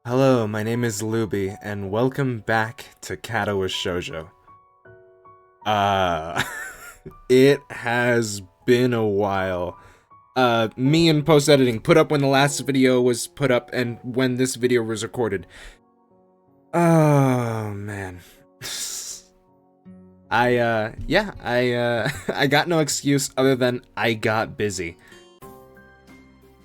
Hello, my name is Luby, and welcome back to Katawa Shoujo. Uh, it has been a while. Me and post-editing put up when the last video was put up and when this video was recorded. Oh, man. I got no excuse other than I got busy.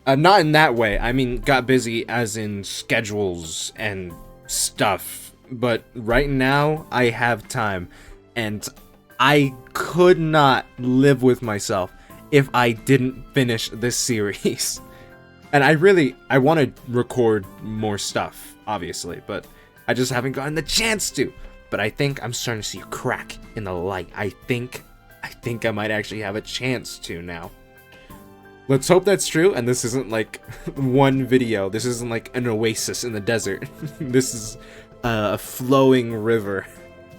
Not in that way. I mean, got busy as in schedules and stuff. But right now, I have time. And I could not live with myself if I didn't finish this series. And I want to record more stuff, obviously. But I just haven't gotten the chance to. But I think I'm starting to see a crack in the light. I think I might actually have a chance to now. Let's hope that's true, and this isn't like one video. This isn't like an oasis in the desert. This is a flowing river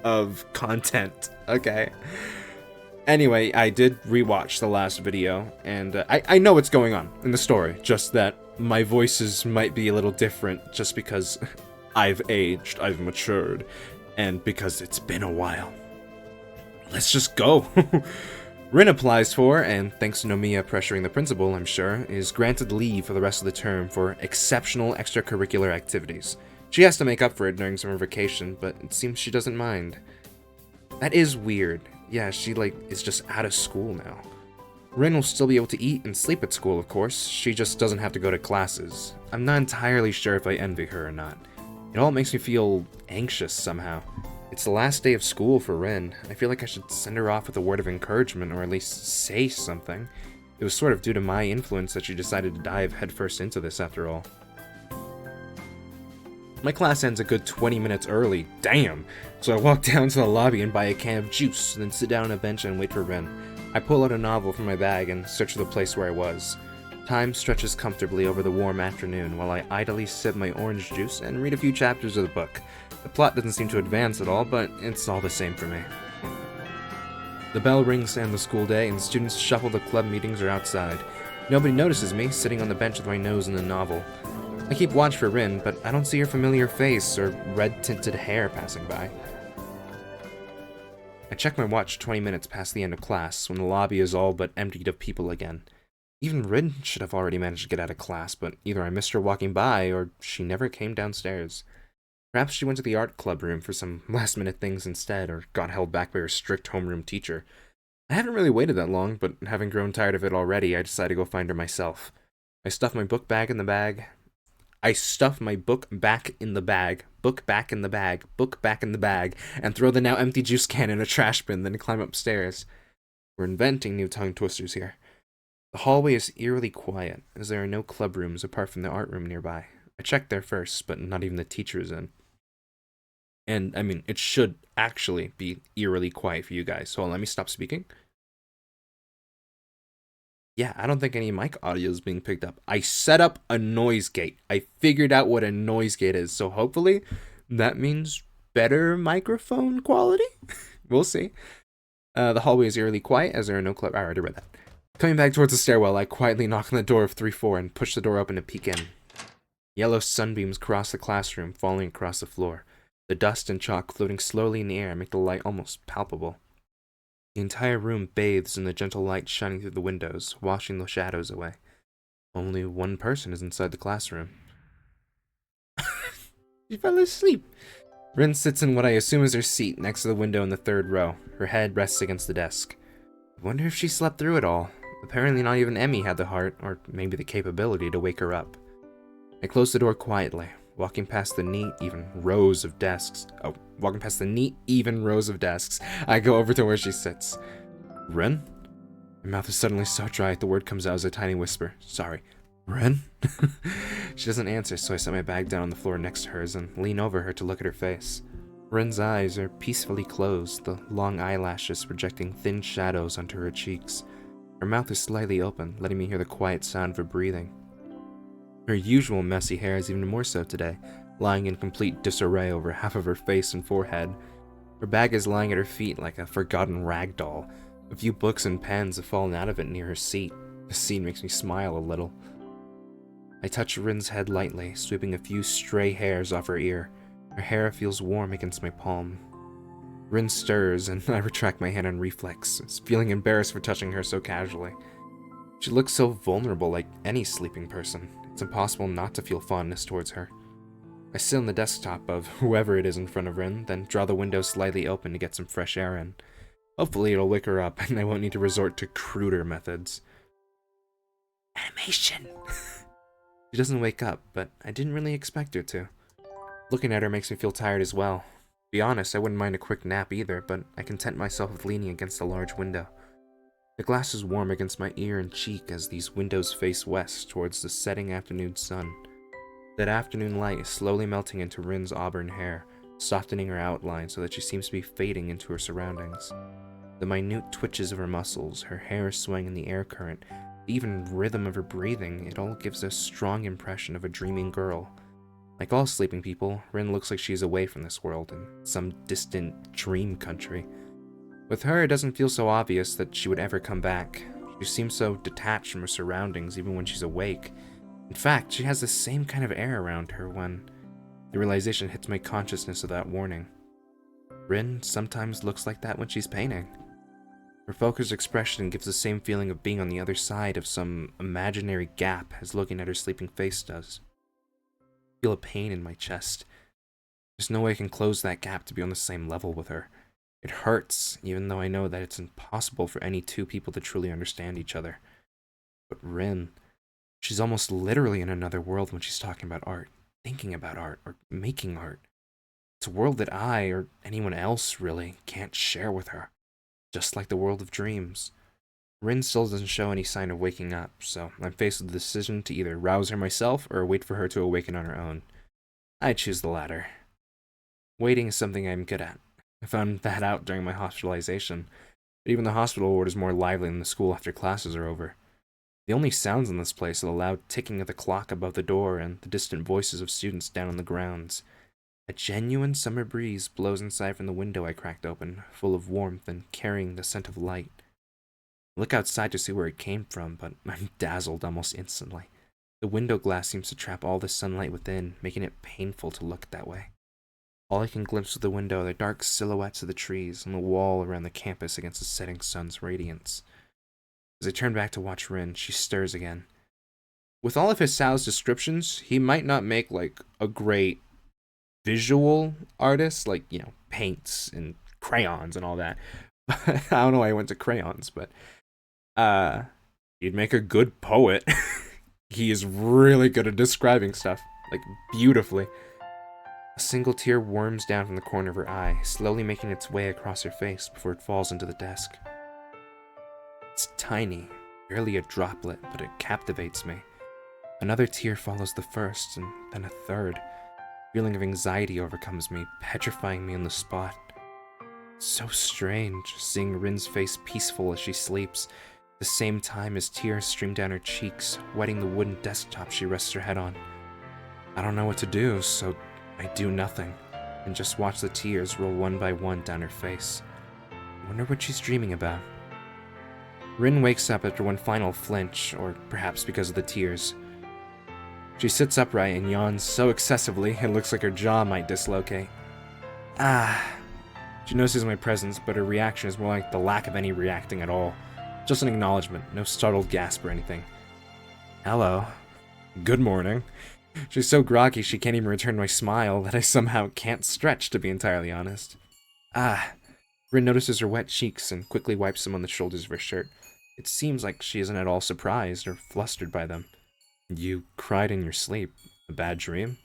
of content, okay? Anyway, I did rewatch the last video, and I know what's going on in the story, just that my voices might be a little different just because I've aged, I've matured, and because it's been a while. Let's just go! Rin applies for, and thanks to Nomiya pressuring the principal, I'm sure, is granted leave for the rest of the term for exceptional extracurricular activities. She has to make up for it during summer vacation, but it seems she doesn't mind. That is weird. Yeah, she, is just out of school now. Rin will still be able to eat and sleep at school, of course. She just doesn't have to go to classes. I'm not entirely sure if I envy her or not. It all makes me feel anxious somehow. It's the last day of school for Rin. I feel like I should send her off with a word of encouragement, or at least say something. It was sort of due to my influence that she decided to dive headfirst into this, after all. My class ends a good 20 minutes early, damn! So I walk down to the lobby and buy a can of juice, then sit down on a bench and wait for Rin. I pull out a novel from my bag and search for the place where I was. Time stretches comfortably over the warm afternoon while I idly sip my orange juice and read a few chapters of the book. The plot doesn't seem to advance at all, but it's all the same for me. The bell rings to end the school day, and students shuffle to club meetings or outside. Nobody notices me, sitting on the bench with my nose in the novel. I keep watch for Rin, but I don't see her familiar face or red-tinted hair passing by. I check my watch 20 minutes past the end of class, when the lobby is all but emptied of people again. Even Rin should have already managed to get out of class, but either I missed her walking by, or she never came downstairs. Perhaps she went to the art club room for some last-minute things instead, or got held back by her strict homeroom teacher. I haven't really waited that long, but having grown tired of it already, I decided to go find her myself. I stuff my book back in the bag. I stuff my book back in the bag, book back in the bag, book back in the bag, and throw the now empty juice can in a trash bin, then climb upstairs. We're inventing new tongue twisters here. The hallway is eerily quiet, as there are no club rooms apart from the art room nearby. I checked there first, but not even the teacher is in. And, I mean, it should actually be eerily quiet for you guys. So let me stop speaking. Yeah, I don't think any mic audio is being picked up. I set up a noise gate. I figured out what a noise gate is. So hopefully that means better microphone quality? We'll see. The hallway is eerily quiet, as there are no club... I already read that. Coming back towards the stairwell, I quietly knock on the door of 3-4 and push the door open to peek in. Yellow sunbeams cross the classroom, falling across the floor. The dust and chalk floating slowly in the air make the light almost palpable. The entire room bathes in the gentle light shining through the windows, washing the shadows away. Only one person is inside the classroom. She fell asleep. Rin sits in what I assume is her seat next to the window in the third row. Her head rests against the desk. I wonder if she slept through it all. Apparently not even Emmy had the heart, or maybe the capability, to wake her up. I close the door quietly. Walking past the neat, even rows of desks, I go over to where she sits. Rin? My mouth is suddenly so dry the word comes out as a tiny whisper. Sorry. Rin? She doesn't answer, so I set my bag down on the floor next to hers and lean over her to look at her face. Rin's eyes are peacefully closed, the long eyelashes projecting thin shadows onto her cheeks. Her mouth is slightly open, letting me hear the quiet sound of her breathing. Her usual messy hair is even more so today, lying in complete disarray over half of her face and forehead. Her bag is lying at her feet like a forgotten rag doll. A few books and pens have fallen out of it near her seat. The scene makes me smile a little. I touch Rin's head lightly, sweeping a few stray hairs off her ear. Her hair feels warm against my palm. Rin stirs, and I retract my hand on reflex, feeling embarrassed for touching her so casually. She looks so vulnerable, like any sleeping person. It's impossible not to feel fondness towards her. I sit on the desktop of whoever it is in front of Rin, then draw the window slightly open to get some fresh air in. Hopefully it'll wake her up, and I won't need to resort to cruder methods. Animation! She doesn't wake up, but I didn't really expect her to. Looking at her makes me feel tired as well. To be honest, I wouldn't mind a quick nap either, but I content myself with leaning against a large window. The glass is warm against my ear and cheek as these windows face west towards the setting afternoon sun. That afternoon light is slowly melting into Rin's auburn hair, softening her outline so that she seems to be fading into her surroundings. The minute twitches of her muscles, her hair swaying in the air current, the even rhythm of her breathing, it all gives a strong impression of a dreaming girl. Like all sleeping people, Rin looks like she is away from this world, in some distant dream country. With her, it doesn't feel so obvious that she would ever come back. She seems so detached from her surroundings even when she's awake. In fact, she has the same kind of air around her when the realization hits my consciousness without warning. Rin sometimes looks like that when she's painting. Her focused expression gives the same feeling of being on the other side of some imaginary gap as looking at her sleeping face does. I feel a pain in my chest. There's no way I can close that gap to be on the same level with her. It hurts, even though I know that it's impossible for any two people to truly understand each other. But Rin, she's almost literally in another world when she's talking about art, thinking about art, or making art. It's a world that I, or anyone else really, can't share with her. Just like the world of dreams. Rin still doesn't show any sign of waking up, so I'm faced with the decision to either rouse her myself or wait for her to awaken on her own. I choose the latter. Waiting is something I'm good at. I found that out during my hospitalization, but even the hospital ward is more lively than the school after classes are over. The only sounds in this place are the loud ticking of the clock above the door and the distant voices of students down on the grounds. A genuine summer breeze blows inside from the window I cracked open, full of warmth and carrying the scent of light. I look outside to see where it came from, but I'm dazzled almost instantly. The window glass seems to trap all the sunlight within, making it painful to look that way. All I can glimpse through the window are the dark silhouettes of the trees and the wall around the campus against the setting sun's radiance. As I turn back to watch Rin, she stirs again. With all of Hisao's descriptions, he might not make, a great visual artist, paints and crayons and all that. I don't know why I went to crayons, but he'd make a good poet. He is really good at describing stuff, beautifully. A single tear worms down from the corner of her eye, slowly making its way across her face before it falls into the desk. It's tiny, barely a droplet, but it captivates me. Another tear follows the first, and then a third. A feeling of anxiety overcomes me, petrifying me on the spot. It's so strange, seeing Rin's face peaceful as she sleeps, at the same time as tears stream down her cheeks, wetting the wooden desktop she rests her head on. I don't know what to do, so I do nothing, and just watch the tears roll one by one down her face. I wonder what she's dreaming about. Rin wakes up after one final flinch, or perhaps because of the tears. She sits upright and yawns so excessively it looks like her jaw might dislocate. She notices my presence, but her reaction is more like the lack of any reacting at all. Just an acknowledgement, no startled gasp or anything. Hello. Good morning. She's so groggy she can't even return my smile that I somehow can't stretch, to be entirely honest. Rin notices her wet cheeks and quickly wipes them on the shoulders of her shirt. It seems like she isn't at all surprised or flustered by them. You cried in your sleep. A bad dream?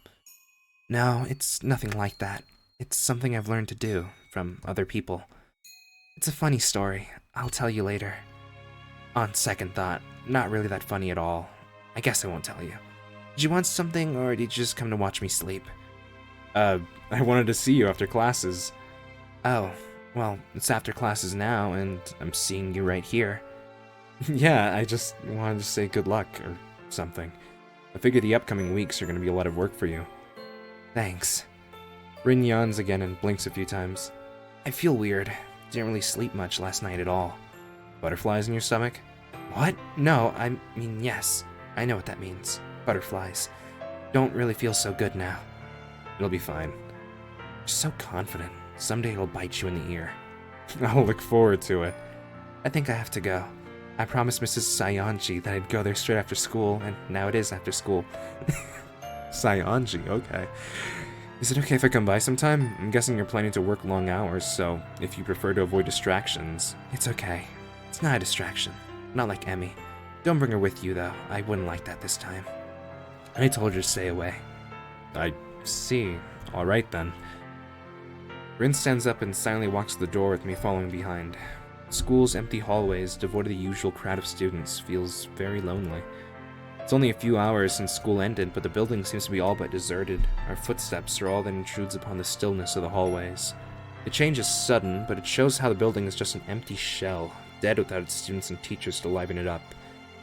No, it's nothing like that. It's something I've learned to do from other people. It's a funny story. I'll tell you later. On second thought, not really that funny at all. I guess I won't tell you. Did you want something, or did you just come to watch me sleep? I wanted to see you after classes. Oh, well, it's after classes now, and I'm seeing you right here. Yeah, I just wanted to say good luck, or something. I figure the upcoming weeks are going to be a lot of work for you. Thanks. Rin yawns again and blinks a few times. I feel weird. Didn't really sleep much last night at all. Butterflies in your stomach? What? No, I mean yes. I know what that means. butterflies. Don't really feel so good now. It'll be fine. You're so confident. Someday it'll bite you in the ear. I'll look forward to it. I think I have to go. I promised Mrs. Sayanji that I'd go there straight after school, and now it is after school. Sayanji, okay. Is it okay if I come by sometime? I'm guessing you're planning to work long hours, so if you prefer to avoid distractions, it's okay. It's not a distraction. Not like Emmy. Don't bring her with you, though. I wouldn't like that this time. I told her to stay away. I see. Alright then. Rin stands up and silently walks to the door with me following behind. School's empty hallways, devoid of the usual crowd of students, feels very lonely. It's only a few hours since school ended, but the building seems to be all but deserted. Our footsteps are all that intrudes upon the stillness of the hallways. The change is sudden, but it shows how the building is just an empty shell, dead without its students and teachers to liven it up.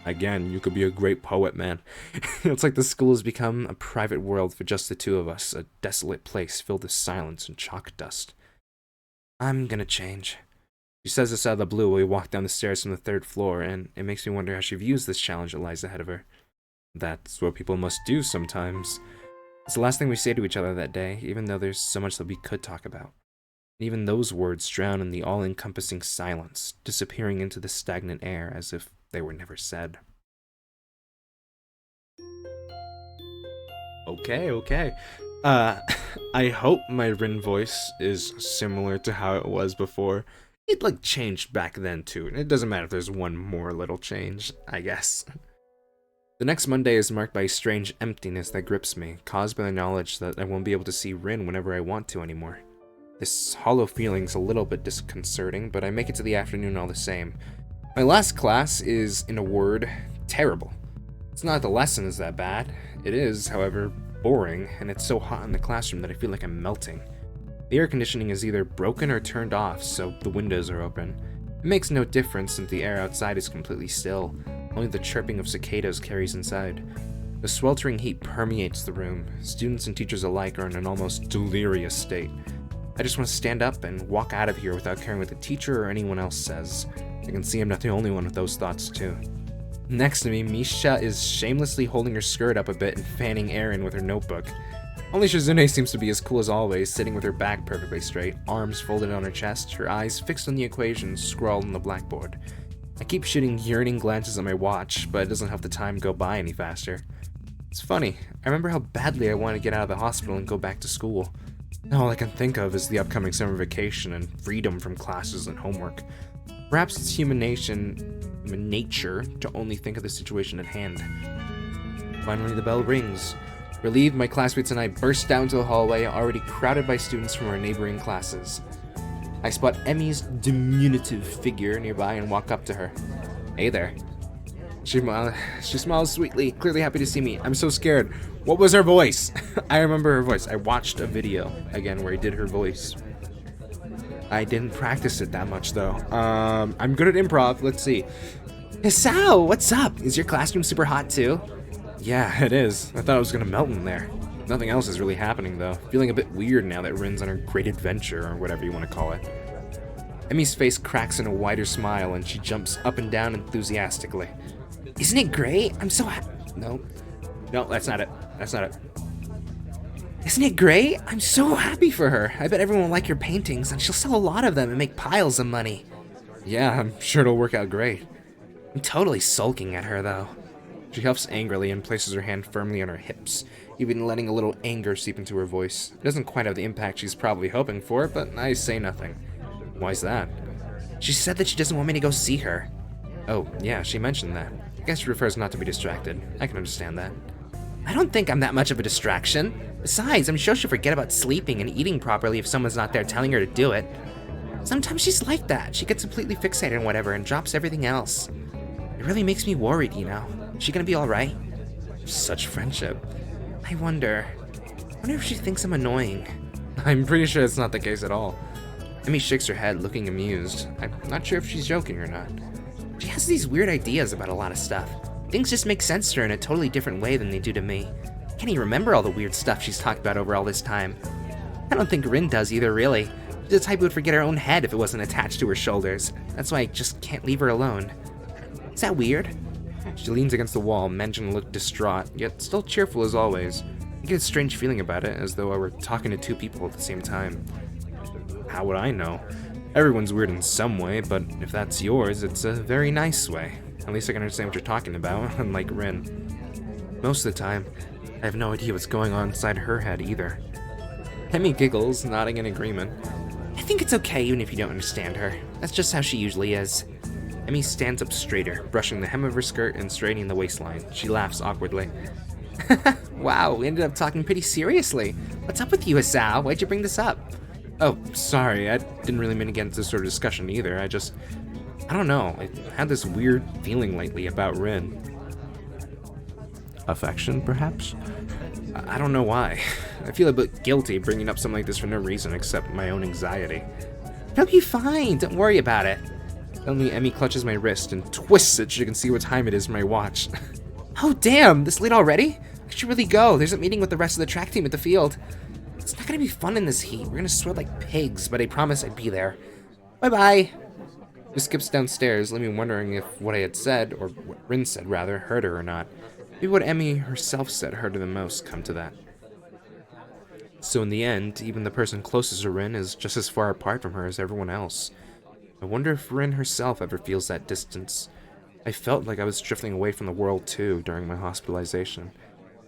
Again, you could be a great poet, man. It's like the school has become a private world for just the two of us, a desolate place filled with silence and chalk dust. I'm gonna change. She says this out of the blue while we walk down the stairs from the 3rd floor, and it makes me wonder how she views this challenge that lies ahead of her. That's what people must do sometimes. It's the last thing we say to each other that day, even though there's so much that we could talk about. And even those words drown in the all-encompassing silence, disappearing into the stagnant air as if they were never said. Okay. I hope my Rin voice is similar to how it was before. It, changed back then, too. It doesn't matter if there's one more little change, I guess. The next Monday is marked by a strange emptiness that grips me, caused by the knowledge that I won't be able to see Rin whenever I want to anymore. This hollow feeling's a little bit disconcerting, but I make it to the afternoon all the same. My last class is, in a word, terrible. It's not that the lesson is that bad. It is, however, boring, and it's so hot in the classroom that I feel like I'm melting. The air conditioning is either broken or turned off, so the windows are open. It makes no difference since the air outside is completely still. Only the chirping of cicadas carries inside. The sweltering heat permeates the room. Students and teachers alike are in an almost delirious state. I just want to stand up and walk out of here without caring what the teacher or anyone else says. I can see I'm not the only one with those thoughts too. Next to me, Misha is shamelessly holding her skirt up a bit and fanning air in with her notebook. Only Shizune seems to be as cool as always, sitting with her back perfectly straight, arms folded on her chest, her eyes fixed on the equations scrawled on the blackboard. I keep shooting yearning glances at my watch, but it doesn't help the time go by any faster. It's funny, I remember how badly I want to get out of the hospital and go back to school. Now all I can think of is the upcoming summer vacation and freedom from classes and homework. Perhaps it's human nature to only think of the situation at hand. Finally, the bell rings. Relieved, my classmates and I burst down to the hallway, already crowded by students from our neighboring classes. I spot Emmy's diminutive figure nearby and walk up to her. Hey there. She smiles sweetly, clearly happy to see me. I'm so scared. What was her voice? I remember her voice. I watched a video, again, where he did her voice. I didn't practice it that much, though. I'm good at improv. Let's see. Hisao, what's up? Is your classroom super hot, too? Yeah, it is. I thought I was gonna melt in there. Nothing else is really happening, though. Feeling a bit weird now that Rin's on her great adventure, or whatever you want to call it. Emmy's face cracks in a wider smile, and she jumps up and down enthusiastically. Isn't it great? I'm so No, that's not it. Isn't it great? I'm so happy for her. I bet everyone will like your paintings, and she'll sell a lot of them and make piles of money. Yeah, I'm sure it'll work out great. I'm totally sulking at her, though. She huffs angrily and places her hand firmly on her hips, even letting a little anger seep into her voice. It doesn't quite have the impact she's probably hoping for, but I say nothing. Why's that? She said that she doesn't want me to go see her. Oh, yeah, she mentioned that. I guess she prefers not to be distracted. I can understand that. I don't think I'm that much of a distraction. Besides, I'm sure she'll forget about sleeping and eating properly if someone's not there telling her to do it. Sometimes she's like that. She gets completely fixated on whatever and drops everything else. It really makes me worried, you know. Is she gonna be alright? Such friendship. I wonder if she thinks I'm annoying. I'm pretty sure it's not the case at all. Emmy shakes her head, looking amused. I'm not sure if she's joking or not. She has these weird ideas about a lot of stuff. Things just make sense to her in a totally different way than they do to me. I can't even remember all the weird stuff she's talked about over all this time. I don't think Rin does either, really. She's the type who would forget her own head if it wasn't attached to her shoulders. That's why I just can't leave her alone. Is that weird? She leans against the wall, managing to look distraught, yet still cheerful as always. I get a strange feeling about it, as though I were talking to two people at the same time. How would I know? Everyone's weird in some way, but if that's yours, it's a very nice way. At least I can understand what you're talking about, unlike Rin. Most of the time, I have no idea what's going on inside her head either. Hemi giggles, nodding in agreement. I think it's okay even if you don't understand her. That's just how she usually is. Emmy stands up straighter, brushing the hem of her skirt and straightening the waistline. She laughs awkwardly. Wow, we ended up talking pretty seriously. What's up with you, Asao? Why'd you bring this up? Oh, sorry, I didn't really mean to get into this sort of discussion either. I don't know. I had this weird feeling lately about Rin. Affection, perhaps? I don't know why. I feel a bit guilty bringing up something like this for no reason except my own anxiety. It'll be fine, don't worry about it. Suddenly, Emmy clutches my wrist and twists it so you can see what time it is in my watch. Oh damn, this late already? I should really go. There's a meeting with the rest of the track team at the field. It's not gonna be fun in this heat. We're gonna sweat like pigs, but I promise I'd be there. Bye-bye. She skips downstairs, leaving me wondering if what I had said, or what Rin said rather, hurt her or not. Maybe what Emmy herself said hurt her the most, come to that. So in the end, even the person closest to Rin is just as far apart from her as everyone else. I wonder if Rin herself ever feels that distance. I felt like I was drifting away from the world too during my hospitalization.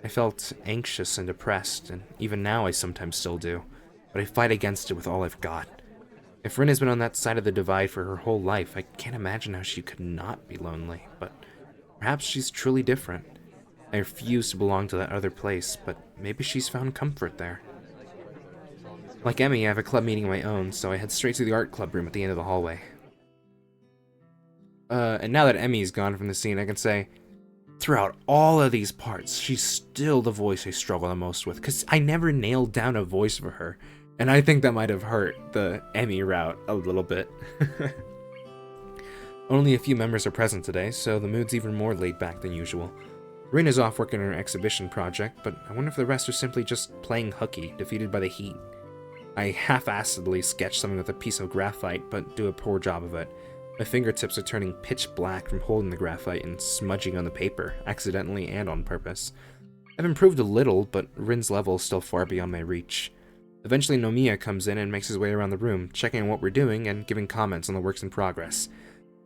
I felt anxious and depressed, and even now I sometimes still do, but I fight against it with all I've got. If Rin has been on that side of the divide for her whole life, I can't imagine how she could not be lonely, but perhaps she's truly different. I refuse to belong to that other place, but maybe she's found comfort there. Like Emmy, I have a club meeting of my own, so I head straight to the art club room at the end of the hallway. And now that Emmy's gone from the scene, I can say, throughout all of these parts, she's still the voice I struggle the most with, because I never nailed down a voice for her, and I think that might have hurt the Emmy route a little bit. Only a few members are present today, so the mood's even more laid back than usual. Rin is off working on her exhibition project, but I wonder if the rest are simply just playing hooky, defeated by the heat. I half-assedly sketch something with a piece of graphite, but do a poor job of it. My fingertips are turning pitch black from holding the graphite and smudging on the paper, accidentally and on purpose. I've improved a little, but Rin's level is still far beyond my reach. Eventually Nomiya comes in and makes his way around the room, checking on what we're doing and giving comments on the works in progress.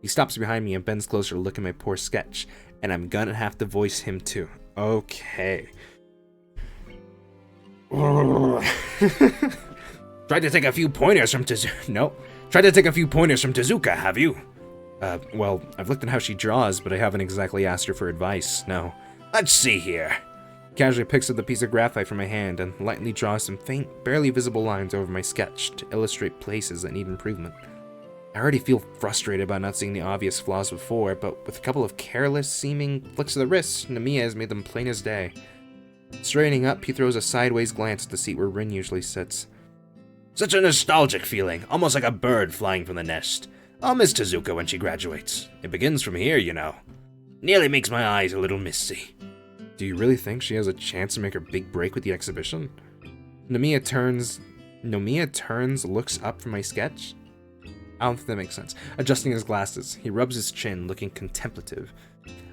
He stops behind me and bends closer to look at my poor sketch, and I'm gonna have to voice him too. Okay. Tried to take a few pointers from Tezuka, have you? Well, I've looked at how she draws, but I haven't exactly asked her for advice, no. Let's see here. Casually picks up the piece of graphite from my hand and lightly draws some faint, barely visible lines over my sketch to illustrate places that need improvement. I already feel frustrated about not seeing the obvious flaws before, but with a couple of careless-seeming flicks of the wrist, Nomiya has made them plain as day. Straightening up, he throws a sideways glance at the seat where Rin usually sits. Such a nostalgic feeling, almost like a bird flying from the nest. I'll miss Tezuka when she graduates. It begins from here, you know. Nearly makes my eyes a little misty. Do you really think she has a chance to make her big break with the exhibition? Nomiya turns, looks up from my sketch. I don't think that makes sense. Adjusting his glasses, he rubs his chin, looking contemplative.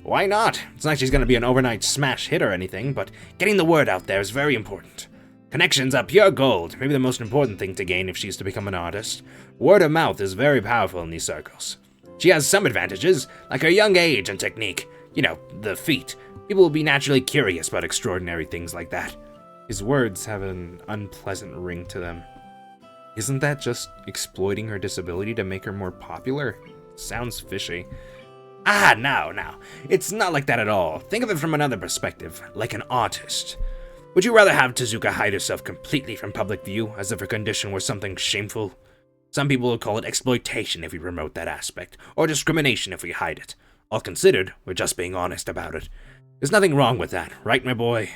Why not? It's not like she's gonna be an overnight smash hit or anything, but getting the word out there is very important. Connections are pure gold, maybe the most important thing to gain if she's to become an artist. Word of mouth is very powerful in these circles. She has some advantages, like her young age and technique. You know, the feat. People will be naturally curious about extraordinary things like that. His words have an unpleasant ring to them. Isn't that just exploiting her disability to make her more popular? Sounds fishy. Now. It's not like that at all. Think of it from another perspective, like an artist. Would you rather have Tezuka hide herself completely from public view, as if her condition were something shameful? Some people would call it exploitation if we promote that aspect, or discrimination if we hide it. All considered, we're just being honest about it. There's nothing wrong with that, right, my boy?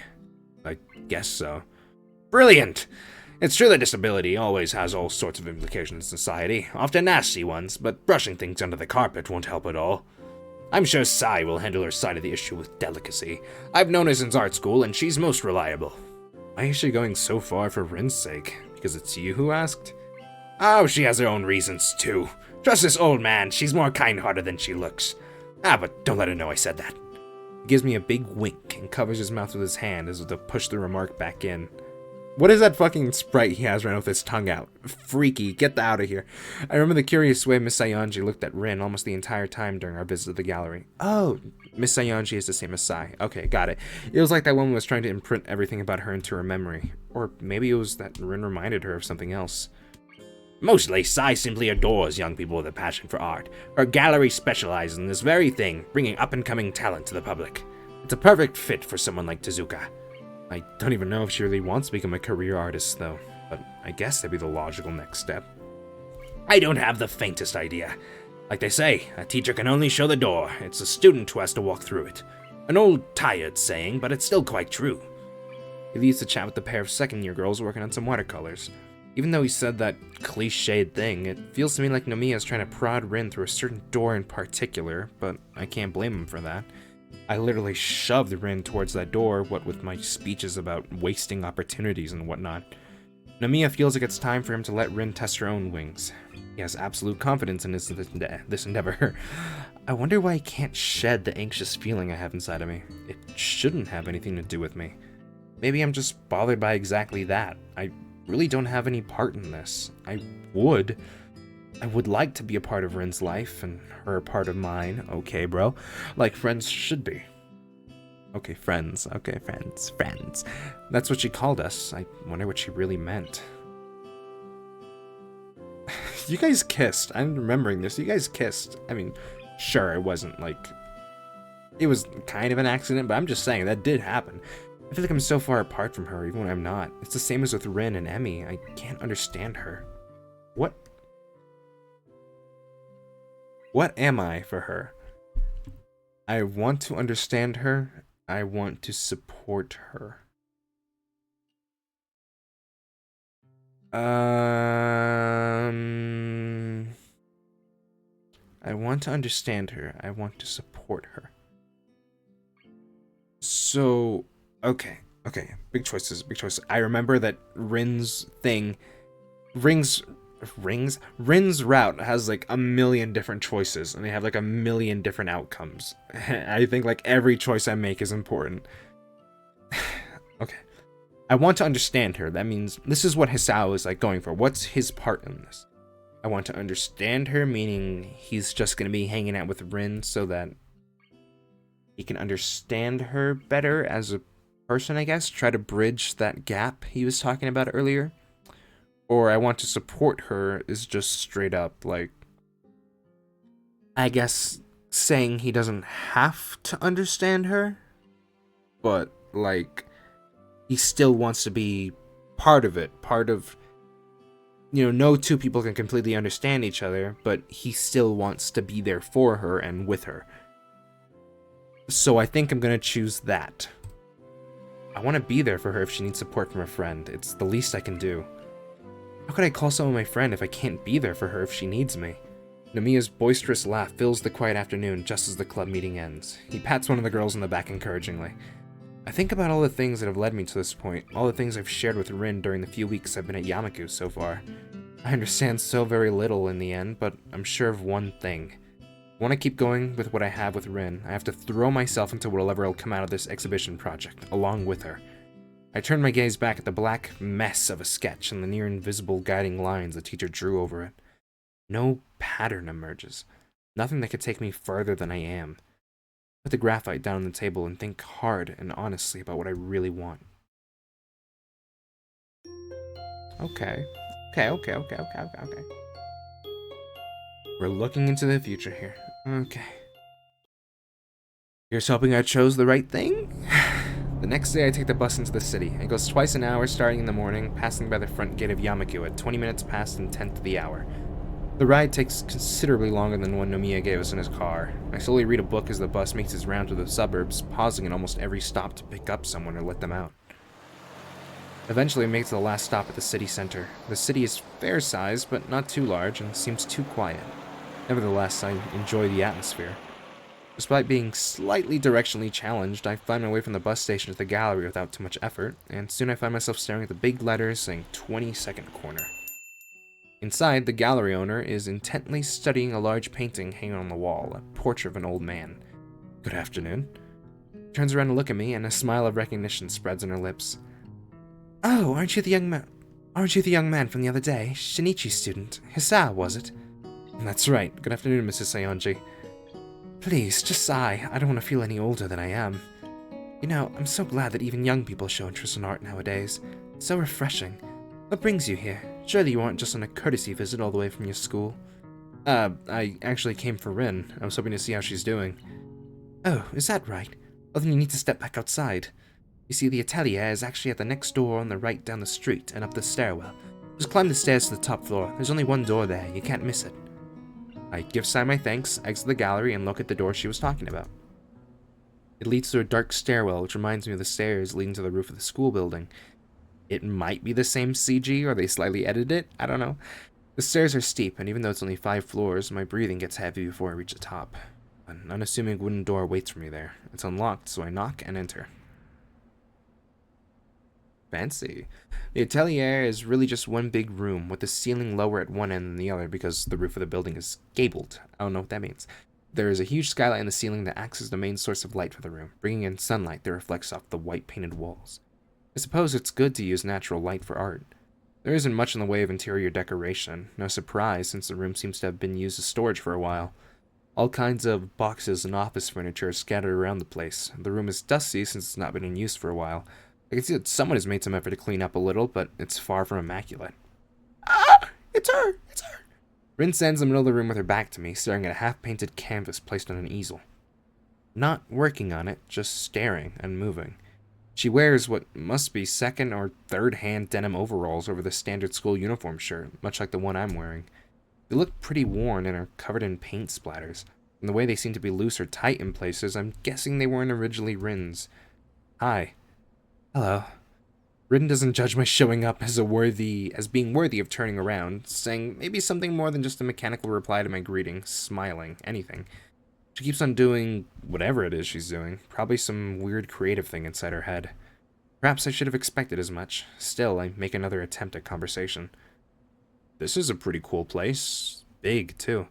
I guess so. Brilliant! It's true that disability always has all sorts of implications in society, often nasty ones, but brushing things under the carpet won't help at all. I'm sure Sai will handle her side of the issue with delicacy. I've known her since art school, and she's most reliable. Why is she going so far for Rin's sake? Because it's you who asked? Oh, she has her own reasons, too. Trust this old man, she's more kind-hearted than she looks. But don't let her know I said that. gives me a big wink and covers his mouth with his hand as if to push the remark back in. What is that fucking sprite he has right now with his tongue out? Freaky, get out of here. I remember the curious way Miss Saionji looked at Rin almost the entire time during our visit to the gallery. Oh, Miss Saionji is the same as Sai. Okay, got it. It was like that woman was trying to imprint everything about her into her memory. Or maybe it was that Rin reminded her of something else. Mostly, Sai simply adores young people with a passion for art. Her gallery specializes in this very thing, bringing up-and-coming talent to the public. It's a perfect fit for someone like Tezuka. I don't even know if she really wants to become a career artist, though, but I guess that'd be the logical next step. I don't have the faintest idea. Like they say, a teacher can only show the door. It's a student who has to walk through it. An old, tired saying, but it's still quite true. He leaves to chat with the pair of second-year girls working on some watercolors. Even though he said that cliched thing, it feels to me like Nomiya's trying to prod Rin through a certain door in particular, but I can't blame him for that. I literally shoved Rin towards that door, what with my speeches about wasting opportunities and whatnot. Nomiya feels like it's time for him to let Rin test her own wings. He has absolute confidence in this endeavor. I wonder why I can't shed the anxious feeling I have inside of me. It shouldn't have anything to do with me. Maybe I'm just bothered by exactly that. I really don't have any part in this. I would like to be a part of Rin's life, and her a part of mine. Okay, bro. Like friends should be. Okay, friends. Okay, friends. That's what she called us. I wonder what she really meant. You guys kissed. I'm remembering this. You guys kissed. I mean, sure, it wasn't like... It was kind of an accident, but I'm just saying, that did happen. I feel like I'm so far apart from her, even when I'm not. It's the same as with Rin and Emmy. I can't understand her. What am I for her? I want to understand her. I want to support her. I want to understand her. I want to support her. So, okay. Big choices. I remember that Rin's route has like a million different choices, and they have like a million different outcomes. I think like every choice I make is important. Okay. I want to understand her. That means this is what Hisao is like going for. What's his part in this? I want to understand her, meaning he's just going to be hanging out with Rin so that he can understand her better as a person, I guess. Try to bridge that gap he was talking about earlier. Or I want to support her is just straight up, like, I guess saying he doesn't have to understand her, but, like, he still wants to be part of it. Part of, you know, no two people can completely understand each other, but he still wants to be there for her and with her. So I think I'm going to choose that. I want to be there for her if she needs support from a friend. It's the least I can do. How could I call someone my friend if I can't be there for her if she needs me? Nomiya's boisterous laugh fills the quiet afternoon just as the club meeting ends. He pats one of the girls on the back encouragingly. I think about all the things that have led me to this point, all the things I've shared with Rin during the few weeks I've been at Yamaku so far. I understand so very little in the end, but I'm sure of one thing. I want to keep going with what I have with Rin. I have to throw myself into whatever will come out of this exhibition project, along with her. I turned my gaze back at the black mess of a sketch and the near invisible guiding lines the teacher drew over it. No pattern emerges. Nothing that could take me further than I am. Put the graphite down on the table and think hard and honestly about what I really want. Okay. We're looking into the future here. Okay. Here's hoping I chose the right thing? The next day I take the bus into the city. It goes twice an hour starting in the morning, passing by the front gate of Yamaku at 20 minutes past the 10th of the hour. The ride takes considerably longer than the one Nomiya gave us in his car. I slowly read a book as the bus makes its round through the suburbs, pausing at almost every stop to pick up someone or let them out. Eventually it makes the last stop at the city center. The city is fair-sized, but not too large, and seems too quiet. Nevertheless, I enjoy the atmosphere. Despite being slightly directionally challenged, I find my way from the bus station to the gallery without too much effort, and soon I find myself staring at the big letters saying 22nd corner. Inside, the gallery owner is intently studying a large painting hanging on the wall, a portrait of an old man. Good afternoon. turns around to look at me, and a smile of recognition spreads on her lips. Oh, aren't you the young man from the other day? Shinichi's student. Hisao, was it? That's right. Good afternoon, Mrs. Sayonji. Please, just sigh. I don't want to feel any older than I am. You know, I'm so glad that even young people show interest in art nowadays. It's so refreshing. What brings you here? Surely you aren't just on a courtesy visit all the way from your school. I actually came for Rin. I was hoping to see how she's doing. Oh, is that right? Well, then you need to step back outside. You see, the atelier is actually at the next door on the right down the street and up the stairwell. Just climb the stairs to the top floor. There's only one door there. You can't miss it. I give Sai my thanks, exit the gallery, and look at the door she was talking about. It leads to a dark stairwell, which reminds me of the stairs leading to the roof of the school building. It might be the same CG, or they slightly edited it. I don't know. The stairs are steep, and even though it's only 5 floors, my breathing gets heavy before I reach the top. An unassuming wooden door waits for me there. It's unlocked, so I knock and enter. Fancy. The atelier is really just one big room, with the ceiling lower at one end than the other because the roof of the building is gabled. I don't know what that means. There is a huge skylight in the ceiling that acts as the main source of light for the room, bringing in sunlight that reflects off the white painted walls. I suppose it's good to use natural light for art. There isn't much in the way of interior decoration, no surprise since the room seems to have been used as storage for a while. All kinds of boxes and office furniture are scattered around the place. The room is dusty since it's not been in use for a while. I can see that someone has made some effort to clean up a little, but it's far from immaculate. Ah! It's her! It's her! Rin stands in the middle of the room with her back to me, staring at a half-painted canvas placed on an easel. Not working on it, just staring and moving. She wears what must be second or third-hand denim overalls over the standard school uniform shirt, much like the one I'm wearing. They look pretty worn and are covered in paint splatters. And the way they seem to be loose or tight in places, I'm guessing they weren't originally Rin's. Hi. Hello. Rin doesn't judge my showing up as being worthy of turning around, saying maybe something more than just a mechanical reply to my greeting, smiling, anything. She keeps on doing whatever it is she's doing, probably some weird creative thing inside her head. Perhaps I should have expected as much. Still, I make another attempt at conversation. This is a pretty cool place. Big, too.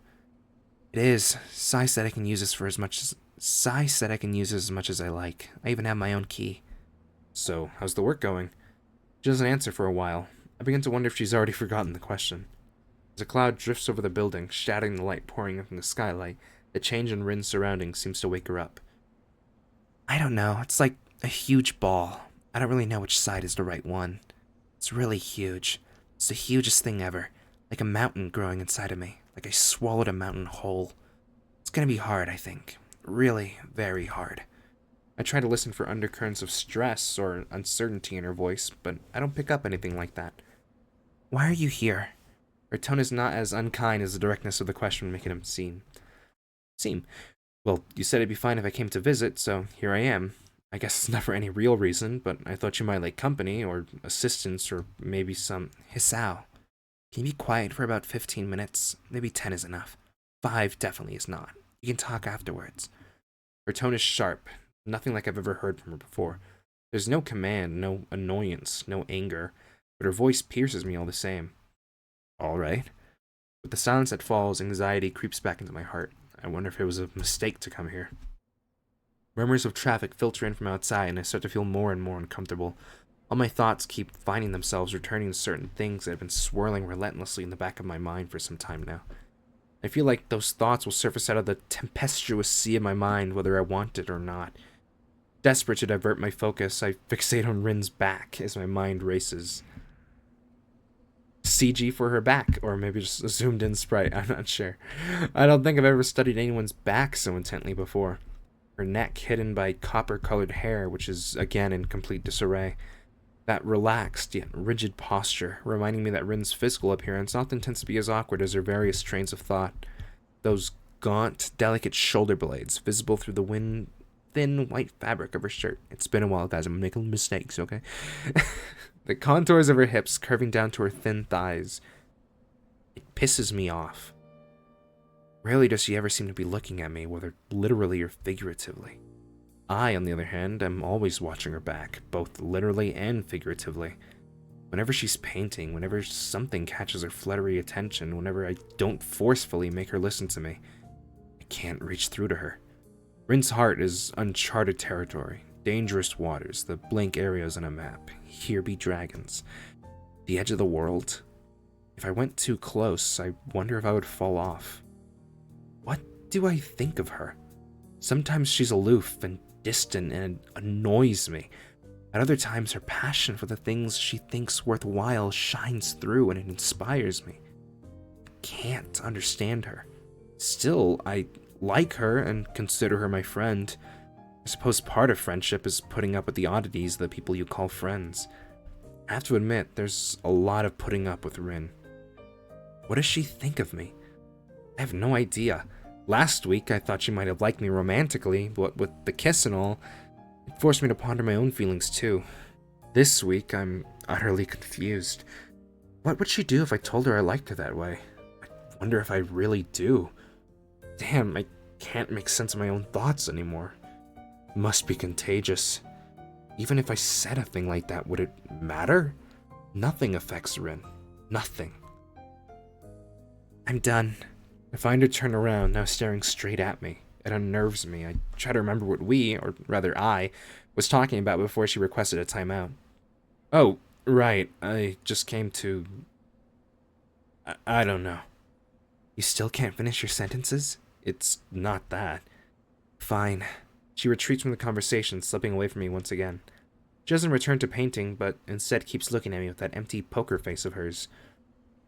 It is. Sai said I can use it as much as I like. I even have my own key. So, how's the work going? She doesn't answer for a while. I begin to wonder if she's already forgotten the question. As a cloud drifts over the building, shattering the light pouring in from the skylight, the change in Rin's surroundings seems to wake her up. I don't know. It's like a huge ball. I don't really know which side is the right one. It's really huge. It's the hugest thing ever. Like a mountain growing inside of me. Like I swallowed a mountain whole. It's gonna be hard, I think. Really, very hard. I try to listen for undercurrents of stress or uncertainty in her voice, but I don't pick up anything like that. Why are you here? Her tone is not as unkind as the directness of the question making him seem. Well, you said it'd be fine if I came to visit, so here I am. I guess it's not for any real reason, but I thought you might like company, or assistance, or maybe some... Hisao, can you be quiet for about 15 minutes? Maybe 10 is enough. 5 definitely is not. You can talk afterwards. Her tone is sharp. Nothing like I've ever heard from her before. There's no command, no annoyance, no anger, but her voice pierces me all the same. All right. With the silence that falls, anxiety creeps back into my heart. I wonder if it was a mistake to come here. Murmurs of traffic filter in from outside, and I start to feel more and more uncomfortable. All my thoughts keep finding themselves returning to certain things that have been swirling relentlessly in the back of my mind for some time now. I feel like those thoughts will surface out of the tempestuous sea of my mind whether I want it or not. Desperate to divert my focus, I fixate on Rin's back as my mind races. CG for her back, or maybe just a zoomed in sprite, I'm not sure. I don't think I've ever studied anyone's back so intently before. Her neck hidden by copper-colored hair, which is again in complete disarray. That relaxed yet rigid posture, reminding me that Rin's physical appearance often tends to be as awkward as her various trains of thought. Those gaunt, delicate shoulder blades, visible through the thin white fabric of her shirt. It's been a while, guys. I'm making mistakes, okay? The contours of her hips curving down to her thin thighs. It pisses me off. Rarely does she ever seem to be looking at me, whether literally or figuratively. I, on the other hand, am always watching her back, both literally and figuratively. Whenever she's painting, whenever something catches her fluttery attention, whenever I don't forcefully make her listen to me, I can't reach through to her. Rin's heart is uncharted territory, dangerous waters, the blank areas on a map. Here be dragons. The edge of the world? If I went too close, I wonder if I would fall off. What do I think of her? Sometimes she's aloof and distant and it annoys me. At other times, her passion for the things she thinks worthwhile shines through and it inspires me. I can't understand her. Still, I like her and consider her my friend. I suppose part of friendship is putting up with the oddities of the people you call friends. I have to admit, there's a lot of putting up with Rin. What does she think of me? I have no idea. Last week, I thought she might have liked me romantically, but with the kiss and all, it forced me to ponder my own feelings too. This week, I'm utterly confused. What would she do if I told her I liked her that way? I wonder if I really do. Damn, I can't make sense of my own thoughts anymore. It must be contagious. Even if I said a thing like that, would it matter? Nothing affects Rin. Nothing. I'm done. I find her turn around, now staring straight at me. It unnerves me. I try to remember what we, or rather I, was talking about before she requested a timeout. Oh, right. I just came to... I don't know. You still can't finish your sentences? It's not that. Fine. She retreats from the conversation, slipping away from me once again. She doesn't return to painting, but instead keeps looking at me with that empty poker face of hers.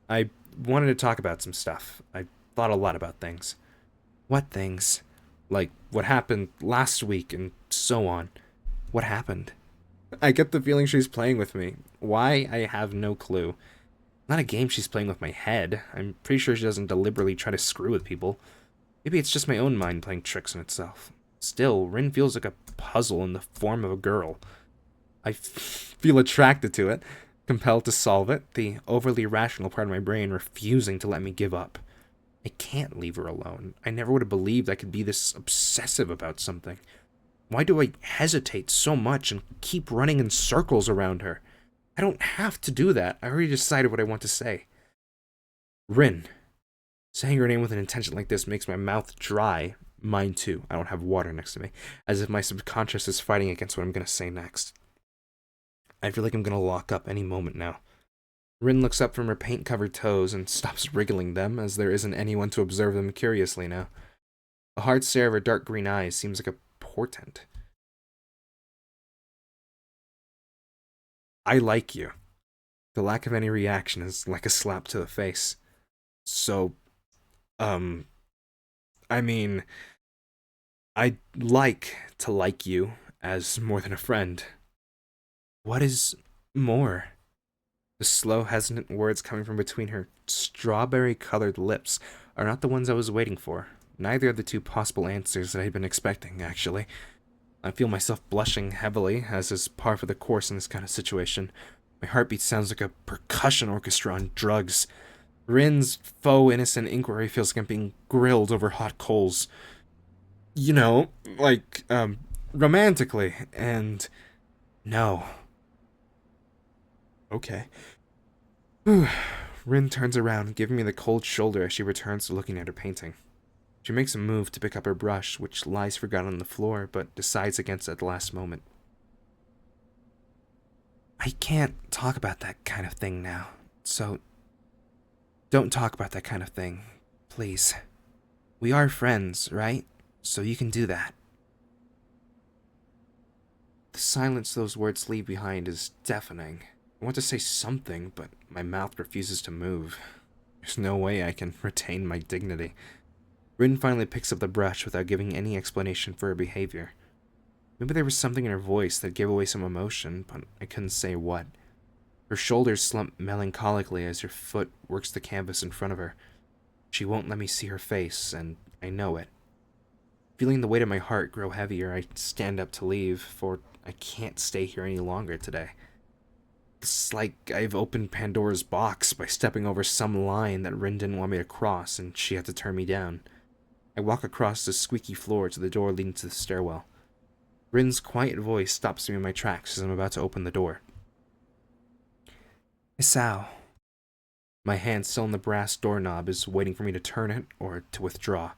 I wanted to talk about some stuff. I thought a lot about things. What things? Like what happened last week and so on. What happened? I get the feeling she's playing with me. Why? I have no clue. Not a game she's playing with my head. I'm pretty sure she doesn't deliberately try to screw with people. Maybe it's just my own mind playing tricks on itself. Still, Rin feels like a puzzle in the form of a girl. I feel attracted to it, compelled to solve it, the overly rational part of my brain refusing to let me give up. I can't leave her alone. I never would have believed I could be this obsessive about something. Why do I hesitate so much and keep running in circles around her? I don't have to do that. I already decided what I want to say. Rin. Saying her name with an intention like this makes my mouth dry. Mine too. I don't have water next to me. As if my subconscious is fighting against what I'm going to say next. I feel like I'm going to lock up any moment now. Rin looks up from her paint-covered toes and stops wriggling them, as there isn't anyone to observe them curiously now. The hard stare of her dark green eyes seems like a portent. I like you. The lack of any reaction is like a slap to the face. So, I mean, I'd like to like you as more than a friend. What is more? The slow, hesitant words coming from between her strawberry-colored lips are not the ones I was waiting for. Neither of the two possible answers that I had been expecting, actually. I feel myself blushing heavily, as is par for the course in this kind of situation. My heartbeat sounds like a percussion orchestra on drugs. Rin's faux innocent inquiry feels like I'm being grilled over hot coals. You know, like, romantically, and... No. Okay. Rin turns around, giving me the cold shoulder as she returns to looking at her painting. She makes a move to pick up her brush, which lies forgotten on the floor, but decides against it at the last moment. I can't talk about that kind of thing now, so don't talk about that kind of thing, please. We are friends, right? So you can do that. The silence those words leave behind is deafening. I want to say something, but my mouth refuses to move. There's no way I can retain my dignity. Rin finally picks up the brush without giving any explanation for her behavior. Maybe there was something in her voice that gave away some emotion, but I couldn't say what. Her shoulders slump melancholically as her foot works the canvas in front of her. She won't let me see her face, and I know it. Feeling the weight of my heart grow heavier, I stand up to leave, for I can't stay here any longer today. It's like I've opened Pandora's box by stepping over some line that Rin didn't want me to cross, and she had to turn me down. I walk across the squeaky floor to the door leading to the stairwell. Rin's quiet voice stops me in my tracks as I'm about to open the door. Isao. My hand still on the brass doorknob is waiting for me to turn it or to withdraw.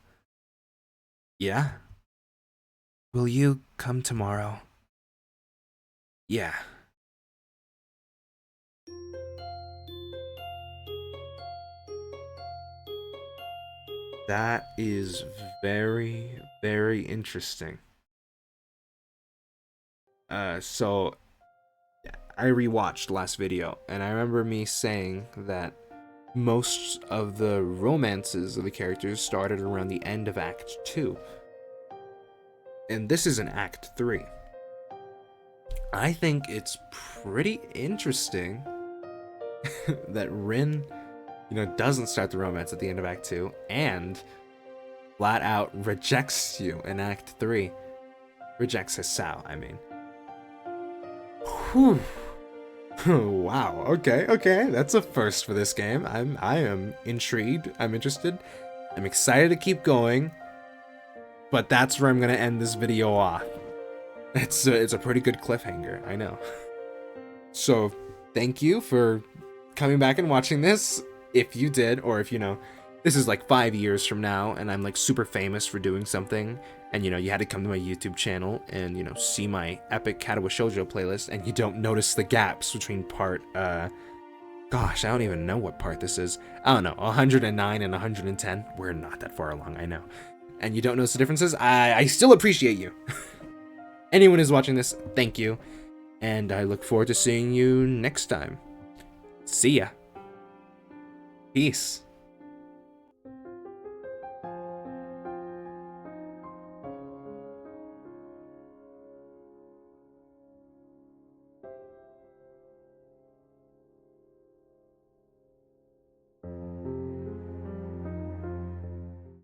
Yeah? Will you come tomorrow? Yeah. That is very, very interesting. So I rewatched last video, and I remember me saying that most of the romances of the characters started around the end of Act 2. And this is in Act 3. I think it's pretty interesting that Rin, doesn't start the romance at the end of Act 2 and flat out rejects you in Act 3. Rejects Hisao, I mean. Whew. Wow, okay, that's a first for this game. I am intrigued, I'm interested, I'm excited to keep going, but that's where I'm gonna end this video off. It's a pretty good cliffhanger, I know. So, thank you for coming back and watching this, if you did, or if this is like 5 years from now and I'm like super famous for doing something, and you had to come to my YouTube channel and see my epic Katawa Shoujo playlist, and you don't notice the gaps between part gosh, I don't even know what part this is. I don't know, 109 and 110. We're not that far along, I know. And you don't notice the differences. I still appreciate you. Anyone who's watching this, thank you. And I look forward to seeing you next time. See ya. Peace.